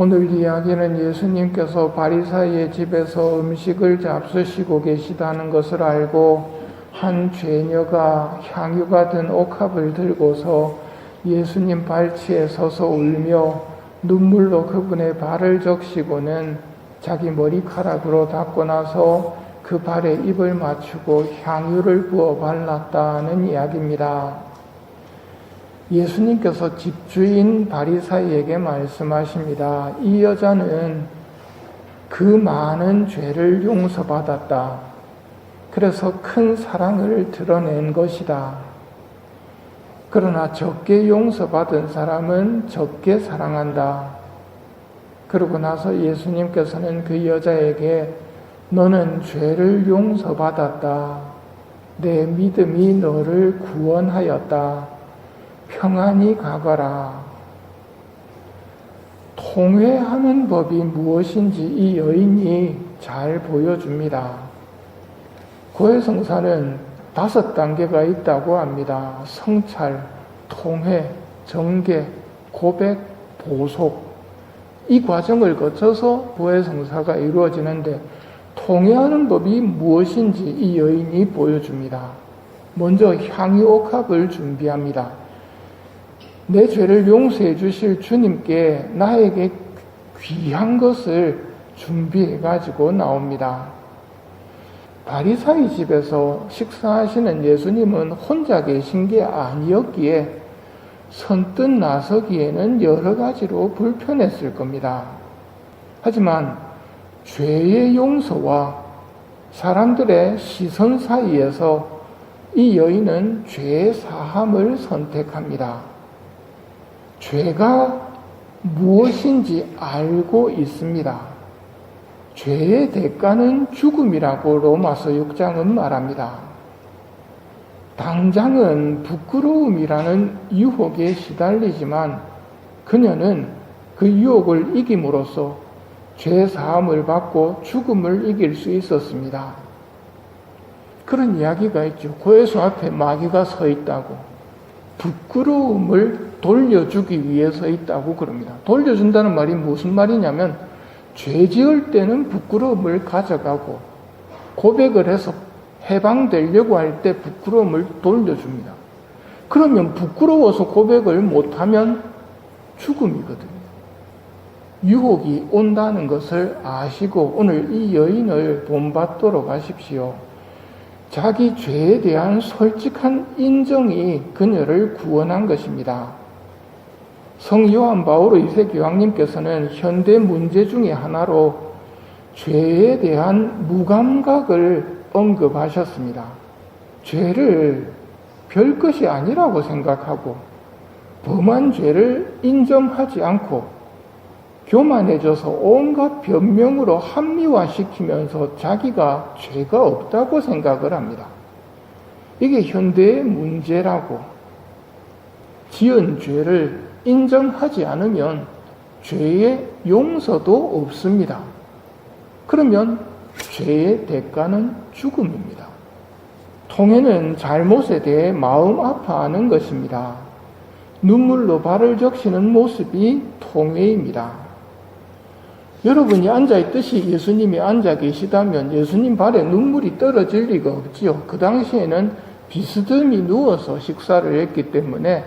오늘 이야기는 예수님께서 바리사이의 집에서 음식을 잡수시고 계시다는 것을 알고 한 죄녀가 향유가 든 옥합을 들고서 예수님 발치에 서서 울며 눈물로 그분의 발을 적시고는 자기 머리카락으로 닦고 나서 그 발에 입을 맞추고 향유를 부어 발랐다는 이야기입니다. 예수님께서 집주인 바리사이에게 말씀하십니다. 이 여자는 그 많은 죄를 용서받았다. 그래서 큰 사랑을 드러낸 것이다. 그러나 적게 용서받은 사람은 적게 사랑한다. 그러고 나서 예수님께서는 그 여자에게 너는 죄를 용서받았다. 내 믿음이 너를 구원하였다. 평안히 가거라. 통회하는 법이 무엇인지 이 여인이 잘 보여줍니다. 고해성사는 5단계가 있다고 합니다. 성찰, 통회, 정계, 고백, 보속. 이 과정을 거쳐서 고해성사가 이루어지는데 통회하는 법이 무엇인지 이 여인이 보여줍니다. 먼저 향유옥합을 준비합니다. 내 죄를 용서해 주실 주님께 나에게 귀한 것을 준비해 가지고 나옵니다. 바리사이 집에서 식사하시는 예수님은 혼자 계신 게 아니었기에 선뜻 나서기에는 여러 가지로 불편했을 겁니다. 하지만 죄의 용서와 사람들의 시선 사이에서 이 여인은 죄의 사함을 선택합니다. 죄가 무엇인지 알고 있습니다. 죄의 대가는 죽음이라고 로마서 6장은 말합니다. 당장은 부끄러움이라는 유혹에 시달리지만 그녀는 그 유혹을 이김으로써 죄 사함을 받고 죽음을 이길 수 있었습니다. 그런 이야기가 있죠. 고해수 앞에 마귀가 서 있다고. 부끄러움을 돌려주기 위해서 있다고 그럽니다. 돌려준다는 말이 무슨 말이냐면 죄 지을 때는 부끄러움을 가져가고 고백을 해서 해방되려고 할 때 부끄러움을 돌려줍니다. 그러면 부끄러워서 고백을 못하면 죽음이거든요. 유혹이 온다는 것을 아시고 오늘 이 여인을 본받도록 하십시오. 자기 죄에 대한 솔직한 인정이 그녀를 구원한 것입니다. 성 요한 바오로 2세 교황님께서는 현대 문제 중에 하나로 죄에 대한 무감각을 언급하셨습니다. 죄를 별것이 아니라고 생각하고 범한 죄를 인정하지 않고 교만해져서 온갖 변명으로 합리화시키면서 자기가 죄가 없다고 생각을 합니다. 이게 현대의 문제라고. 지은 죄를 인정하지 않으면 죄의 용서도 없습니다. 그러면 죄의 대가는 죽음입니다. 통회는 잘못에 대해 마음 아파하는 것입니다. 눈물로 발을 적시는 모습이 통회입니다. 여러분이 앉아있듯이 예수님이 앉아 계시다면 예수님 발에 눈물이 떨어질 리가 없지요. 그 당시에는 비스듬히 누워서 식사를 했기 때문에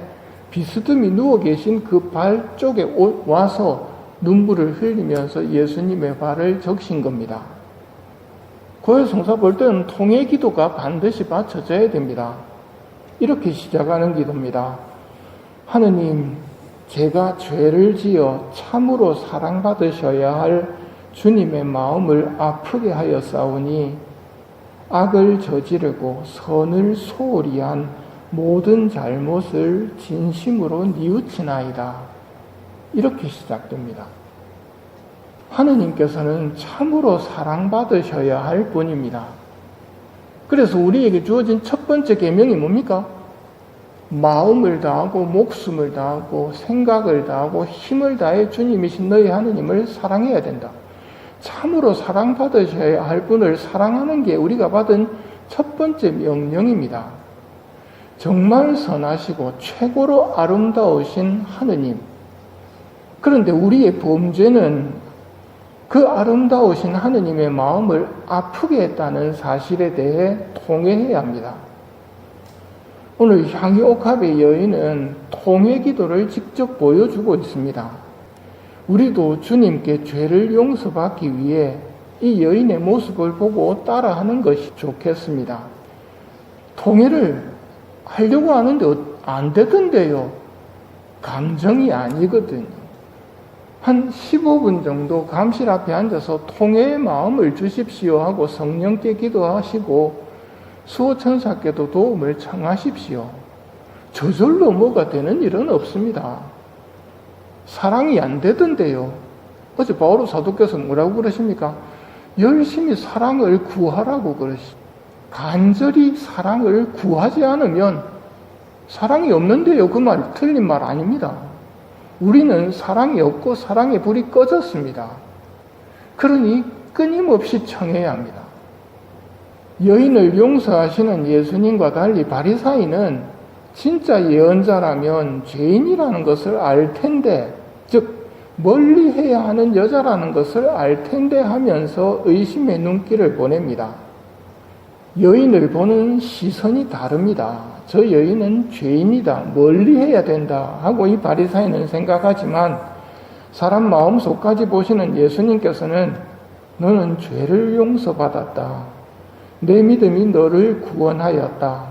비스듬히 누워 계신 그 발 쪽에 와서 눈물을 흘리면서 예수님의 발을 적신 겁니다. 고해성사 볼 때는 통회 기도가 반드시 바쳐져야 됩니다. 이렇게 시작하는 기도입니다. 하느님, 제가 죄를 지어 참으로 사랑받으셔야 할 주님의 마음을 아프게 하였사오니 악을 저지르고 선을 소홀히 한 모든 잘못을 진심으로 뉘우치나이다. 이렇게 시작됩니다. 하느님께서는 참으로 사랑받으셔야 할 분입니다. 그래서 우리에게 주어진 첫 번째 계명이 뭡니까? 마음을 다하고 목숨을 다하고 생각을 다하고 힘을 다해 주님이신 너희 하느님을 사랑해야 된다. 참으로 사랑받으셔야 할 분을 사랑하는 게 우리가 받은 첫 번째 명령입니다. 정말 선하시고 최고로 아름다우신 하느님, 그런데 우리의 범죄는 그 아름다우신 하느님의 마음을 아프게 했다는 사실에 대해 통회해야 합니다. 오늘 향유옥합의 여인은 통회 기도를 직접 보여주고 있습니다. 우리도 주님께 죄를 용서받기 위해 이 여인의 모습을 보고 따라하는 것이 좋겠습니다. 통회를 하려고 하는데 안 되던데요. 감정이 아니거든요. 한 15분 정도 감실 앞에 앉아서 통회의 마음을 주십시오 하고 성령께 기도하시고 수호천사께도 도움을 청하십시오. 저절로 뭐가 되는 일은 없습니다. 사랑이 안 되던데요. 어제 바오로 사도께서 뭐라고 그러십니까? 열심히 사랑을 구하라고 그러시. 간절히 사랑을 구하지 않으면 사랑이 없는데요. 그 말 틀린 말 아닙니다. 우리는 사랑이 없고 사랑의 불이 꺼졌습니다. 그러니 끊임없이 청해야 합니다. 여인을 용서하시는 예수님과 달리 바리사이는 진짜 예언자라면 죄인이라는 것을 알 텐데, 즉 멀리해야 하는 여자라는 것을 알 텐데 하면서 의심의 눈길을 보냅니다. 여인을 보는 시선이 다릅니다. 저 여인은 죄인이다, 멀리해야 된다 하고 이 바리사이는 생각하지만 사람 마음속까지 보시는 예수님께서는 너는 죄를 용서받았다. 내 믿음이 너를 구원하였다.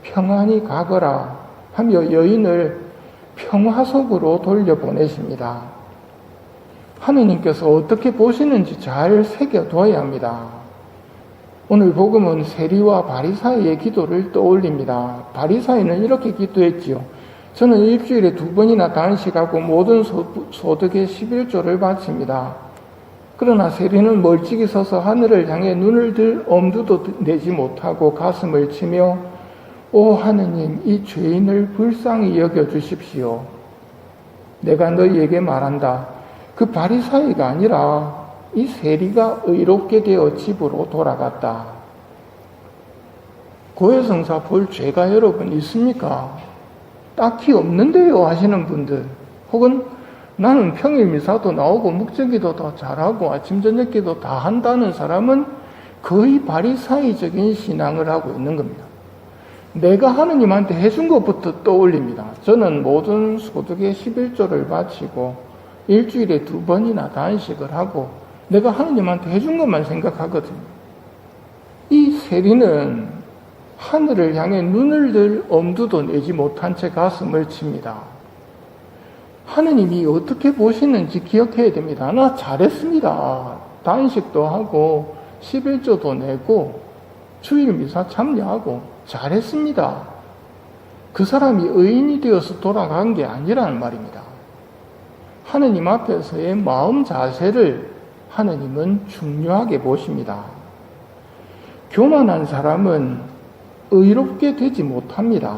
평안히 가거라 하며 여인을 평화 속으로 돌려보내십니다. 하느님께서 어떻게 보시는지 잘 새겨둬야 합니다. 오늘 복음은 세리와 바리사이의 기도를 떠올립니다. 바리사이는 이렇게 기도했지요. 저는 일주일에 2번이나 단식하고 모든 소득의 11조를 바칩니다. 그러나 세리는 멀찍이 서서 하늘을 향해 눈을 들 엄두도 내지 못하고 가슴을 치며 오 하느님, 이 죄인을 불쌍히 여겨주십시오. 내가 너희에게 말한다. 그 바리사이가 아니라 이 세리가 의롭게 되어 집으로 돌아갔다. 고해성사 볼 죄가 여러분 있습니까? 딱히 없는데요 하시는 분들, 혹은 나는 평일 미사도 나오고 묵제기도 더 잘하고 아침 저녁 기도 다 한다는 사람은 거의 바리사이적인 신앙을 하고 있는 겁니다. 내가 하느님한테 해준 것부터 떠올립니다. 저는 모든 소득의 11조를 바치고 일주일에 2번이나 단식을 하고 내가 하느님한테 해준 것만 생각하거든요. 이 세리는 하늘을 향해 눈을 들 엄두도 내지 못한 채 가슴을 칩니다. 하느님이 어떻게 보시는지 기억해야 됩니다. 나 잘했습니다. 단식도 하고 11조도 내고 주일 미사 참여하고 잘했습니다. 그 사람이 의인이 되어서 돌아간 게 아니라는 말입니다. 하느님 앞에서의 마음 자세를 하느님은 중요하게 보십니다. 교만한 사람은 의롭게 되지 못합니다.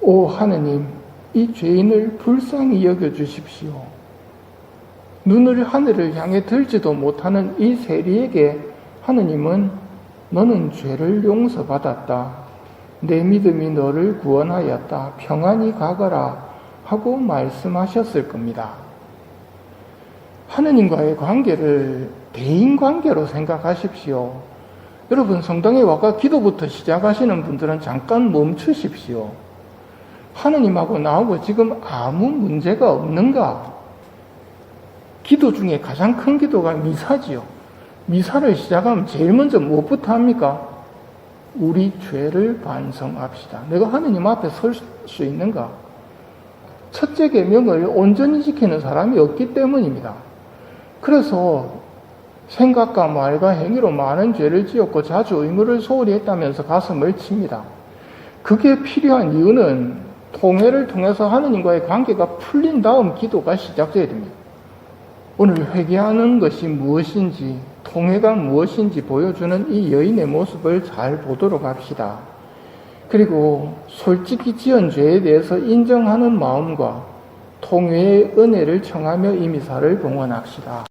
오 하느님, 이 죄인을 불쌍히 여겨주십시오. 눈을 하늘을 향해 들지도 못하는 이 세리에게 하느님은 너는 죄를 용서받았다. 내 믿음이 너를 구원하였다. 평안히 가거라 하고 말씀하셨을 겁니다. 하느님과의 관계를 대인관계로 생각하십시오. 여러분 성당에 와가 기도부터 시작하시는 분들은 잠깐 멈추십시오. 하느님하고 나하고 지금 아무 문제가 없는가? 기도 중에 가장 큰 기도가 미사지요. 미사를 시작하면 제일 먼저 무엇부터 합니까? 우리 죄를 반성합시다. 내가 하느님 앞에 설 수 있는가? 첫째 계명을 온전히 지키는 사람이 없기 때문입니다. 그래서 생각과 말과 행위로 많은 죄를 지었고 자주 의무를 소홀히 했다면서 가슴을 칩니다. 그게 필요한 이유는 통회를 통해서 하느님과의 관계가 풀린 다음 기도가 시작돼야 됩니다. 오늘 회개하는 것이 무엇인지, 통회가 무엇인지 보여주는 이 여인의 모습을 잘 보도록 합시다. 그리고 솔직히 지은 죄에 대해서 인정하는 마음과 통회의 은혜를 청하며 이 미사를 봉헌합시다.